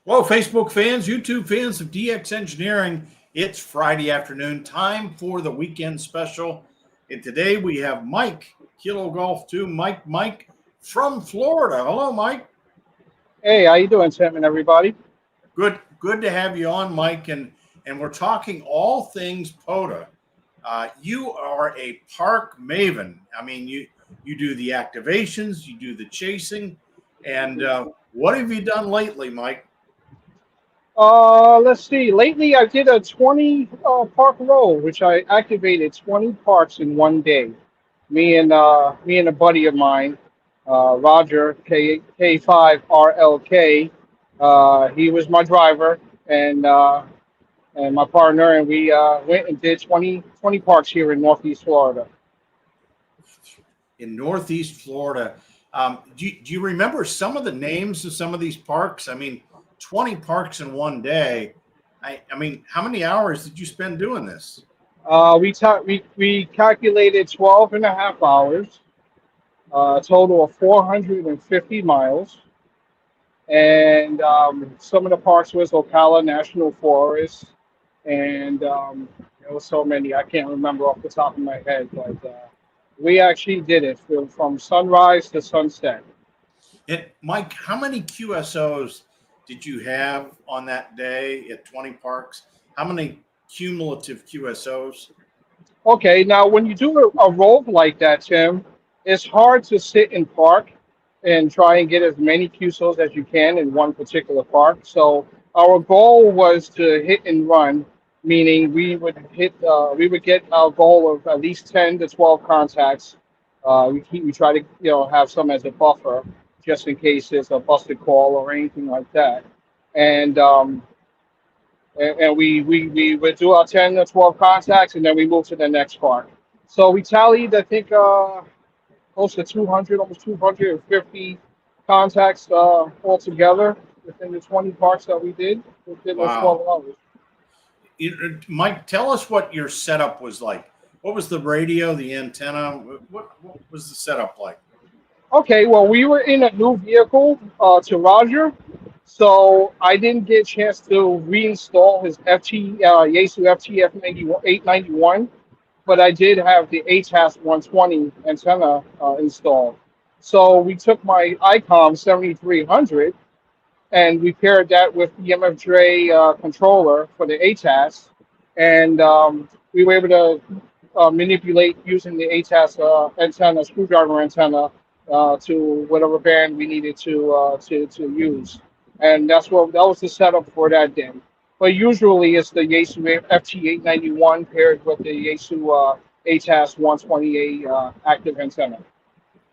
Hello, Facebook fans, YouTube fans of DX Engineering. It's Friday afternoon, time for the weekend special. And today we have Mike, Kilo Golf 2, Mike from Florida. Hello, Mike. Hey, how you doing, Tim and everybody? Good to have you on, Mike. And we're talking all things POTA. You are a park maven. I mean, you do the activations, you do the chasing. And what have you done lately, Mike? Let's see. Lately, I did a 20 park roll, which I activated 20 parks in one day. Me and a buddy of mine, Roger K3LR. He was my driver and my partner, and we went and did 20 parks here in Northeast Florida. In Northeast Florida. Do you remember some of the names of some of these parks? I mean, 20 parks in one day. I mean, how many hours did you spend doing this? We calculated 12 and a half hours, a total of 450 miles. And some of the parks was Ocala National Forest, and there was so many I can't remember off the top of my head, but we actually did it from sunrise to sunset. And Mike, how many QSOs did you have on that day at 20 parks? How many cumulative QSOs? Okay, now when you do a roll like that, Tim, it's hard to sit and park and try and get as many QSOs as you can in one particular park. So our goal was to hit and run, meaning we would get our goal of at least 10 to 12 contacts. We try to have some as a buffer just in case there's a busted call or anything like that. And we would do our 10 to 12 contacts, and then we move to the next park. So we tallied, I think, close to 200, almost 250 contacts altogether within the 20 parks that we did within those 12 hours. Mike, tell us what your setup was like. What was the radio, the antenna? What was the setup like? Okay, well, we were in a new vehicle to Roger, so I didn't get a chance to reinstall his Yaesu FTF 891, but I did have the ATAS 120 antenna installed. So we took my ICOM 7300 and we paired that with the MFJ controller for the ATAS, and we were able to manipulate using the ATAS antenna, screwdriver antenna, to whatever band we needed to use, and that was the setup for that day. But usually it's the Yaesu FT891 paired with the Yaesu ATAS 128 active antenna.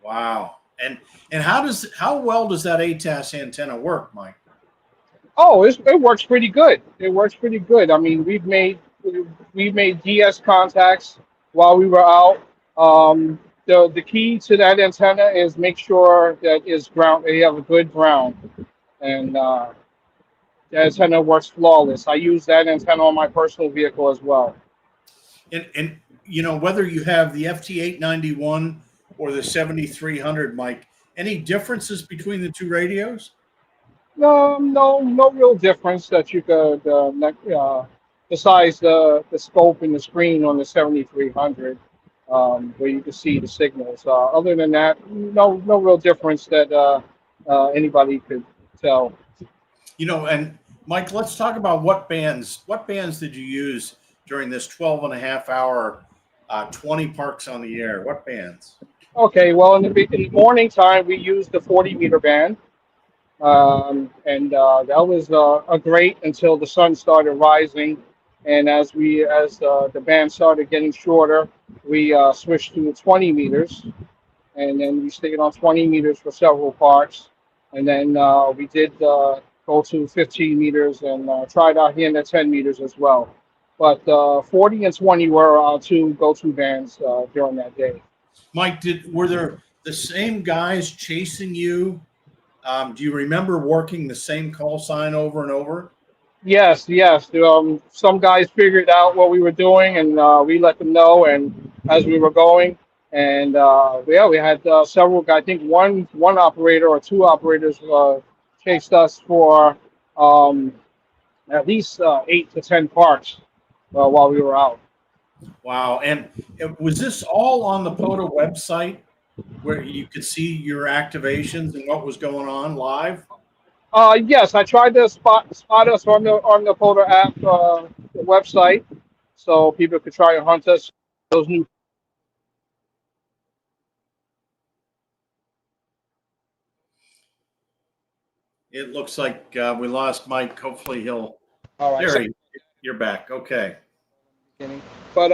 Wow. And how well does that ATAS antenna work, Mike? Oh, it works pretty good. It works pretty good. I mean, we've made DS contacts while we were out. The key to that antenna is make sure that is ground. You have a good ground, and the antenna works flawless. I use that antenna on my personal vehicle as well. And whether you have the FT891 or the 7300, Mike, any differences between the two radios? No real difference that you could besides the scope and the screen on the 7300. Where you can see the signals. Other than that, no real difference that anybody could tell. And Mike, let's talk about what bands did you use during this 12 and a half hour, 20 parks on the air? What bands? Okay, well, in the morning time, we used the 40-meter band. And that was a great until the sun started rising. And as the band started getting shorter, we switched to 20 meters, and then we stayed on 20 meters for several parks, and then we did go to 15 meters and tried out here in the 10 meters as well. But 40 and 20 were our two go-to bands during that day. Mike, were there the same guys chasing you? Do you remember working the same call sign over and over? Yes. Some guys figured out what we were doing, and we let them know. And as we were going, and we had several guys. I think one operator or two operators chased us for um, at least 8 to 10 parks while we were out. Wow. And was this all on the POTA website where you could see your activations and what was going on live? Yes, I tried to spot us on the POTA app website, so people could try and hunt us. Those new. It looks like we lost Mike. Hopefully he'll. All right, so, You're back. Okay. but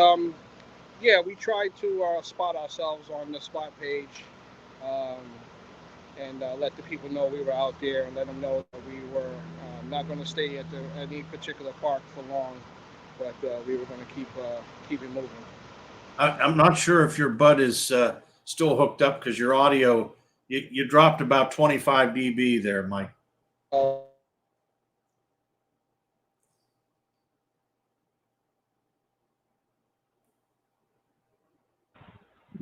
yeah, we tried to spot ourselves on the spot page, um, and let the people know we were out there, and let them know that we were not going to stay at any particular park for long, but we were going to keep it moving. I'm not sure if your bud is still hooked up because your audio, you dropped about 25 dB there, Mike.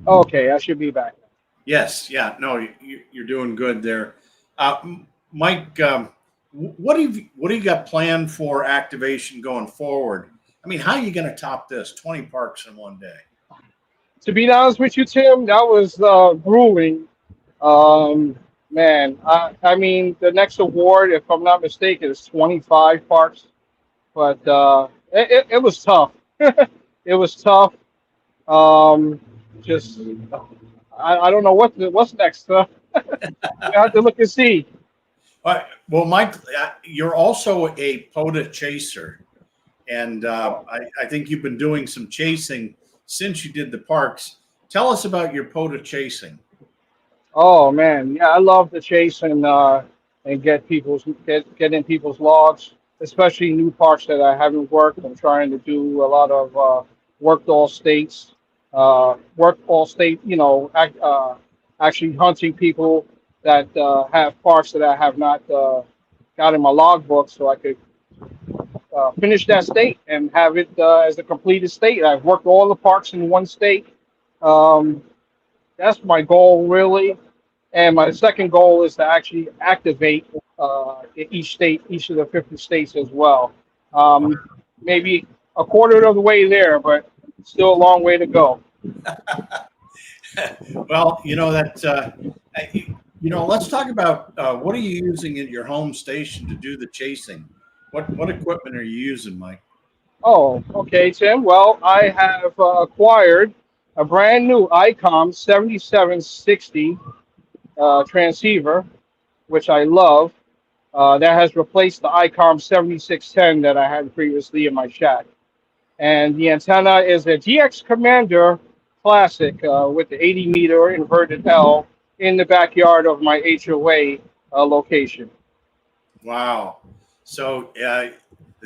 Okay, I should be back. Yes, yeah, no, you're doing good there. Mike, what do you got planned for activation going forward? I mean, how are you going to top this? 20 parks in one day. To be honest with you, Tim, that was grueling. Man, I mean, the next award, if I'm not mistaken, is 25 parks, but it was tough. It was tough. Just I don't know what's next. You have to look and see. Well, Mike, you're also a POTA chaser, and I think you've been doing some chasing since you did the parks. Tell us about your POTA chasing. Oh man, yeah, I love to chase and get in people's logs, especially new parks that I haven't worked. I'm trying to do a lot of worked all state, actually hunting people that have parks that I have not got in my logbook, so I could finish that state and have it as a completed state. I've worked all the parks in one state. Um, that's my goal, really. And my second goal is to actually activate each state, each of the 50 states as well. Maybe a quarter of the way there, but still a long way to go. Well, let's talk about what are you using at your home station to do the chasing? What equipment are you using, Mike? Oh, okay, Tim. Well, I have acquired a brand new ICOM 7760 transceiver, which I love. That has replaced the ICOM 7610 that I had previously in my shack. And the antenna is a DX Commander Classic with the 80-meter inverted L in the backyard of my HOA location. Wow. So the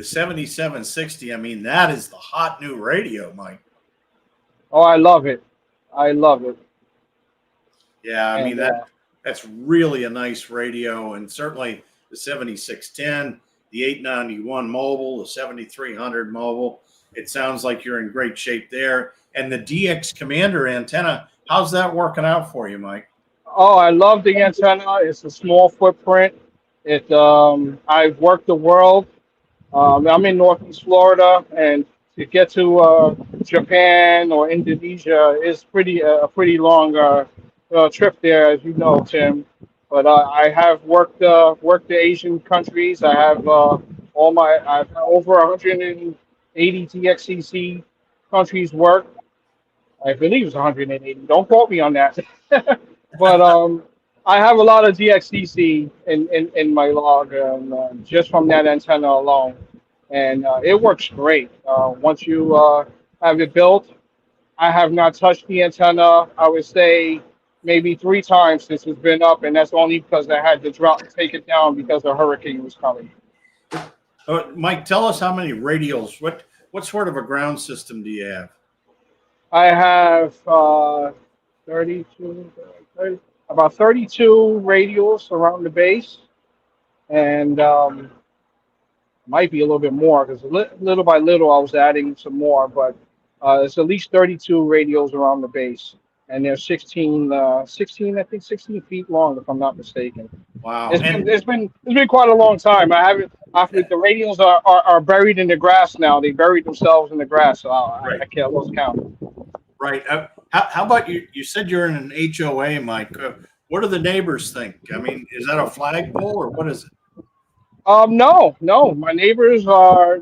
7760, I mean, that is the hot new radio, Mike. Oh, I love it. I love it. Yeah, I mean, that's really a nice radio, and certainly the 7610, the 891 mobile, the 7300 mobile. It sounds like you're in great shape there. And the DX Commander antenna, how's that working out for you, Mike? Oh, I love the antenna. It's a small footprint. I've worked the world. I'm in Northeast Florida, and to get to Japan or Indonesia is a pretty long trip there, as you know, Tim. But I have worked the Asian countries. I have I've over 180 TXCC countries worked. I believe it's 180. Don't quote me on that. But I have a lot of DXCC in my log just from that antenna alone, and it works great. Once you have it built, I have not touched the antenna. I would say maybe 3 times since it's been up, and that's only because I had to take it down because a hurricane was coming. Mike, tell us how many radials. What sort of a ground system do you have? I have 32, 30, about 32 radials around the base, and might be a little bit more because little by little I was adding some more, but it's at least 32 radios around the base, and they're 16, I think 16 feet long if I'm not mistaken. Wow. It's been quite a long time. After the radios are buried in the grass now. They buried themselves in the grass. So Right. I can't lose count. Right. How about you? You said you're in an HOA, Mike. What do the neighbors think? I mean, is that a flagpole or what is it? No, no. My neighbors are,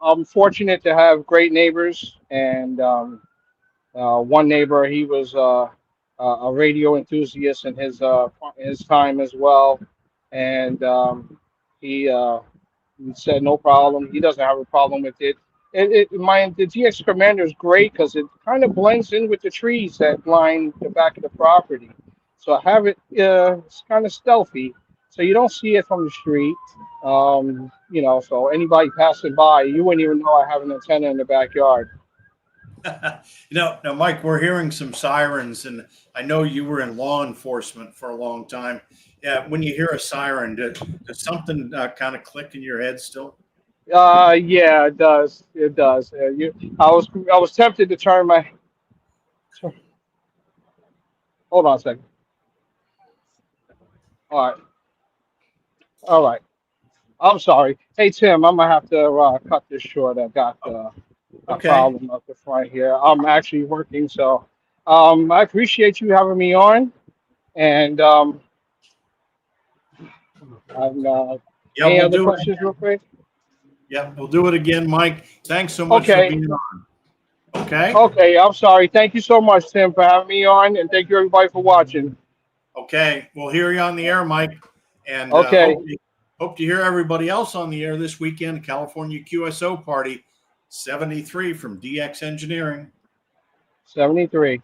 I'm fortunate to have great neighbors, and one neighbor, he was a radio enthusiast in his time as well, and he he said no problem. He doesn't have a problem with it. The GX Commander is great because it kind of blends in with the trees that line the back of the property. So I have it. It's kind of stealthy, so you don't see it from the street. So anybody passing by, you wouldn't even know I have an antenna in the backyard. Now, Mike, we're hearing some sirens, and I know you were in law enforcement for a long time. Yeah, when you hear a siren, does something kind of click in your head still? Yeah, it does. It does. I was tempted to turn my. Hold on a second. All right. All right. I'm sorry. Hey Tim, I'm gonna have to cut this short. I got a Okay. problem up the front here. I'm actually working, so I appreciate you having me on. And Yeah, any we'll other do it questions, real again. quick? Yeah, we'll do it again, Mike. Thanks so much for Okay. being on. Okay. Okay. I'm sorry. Thank you so much, Tim, for having me on, and thank you everybody for watching. Okay. We'll hear you on the air, Mike. And Okay. hope to hear everybody else on the air this weekend. California QSO Party 73 from DX Engineering. 73.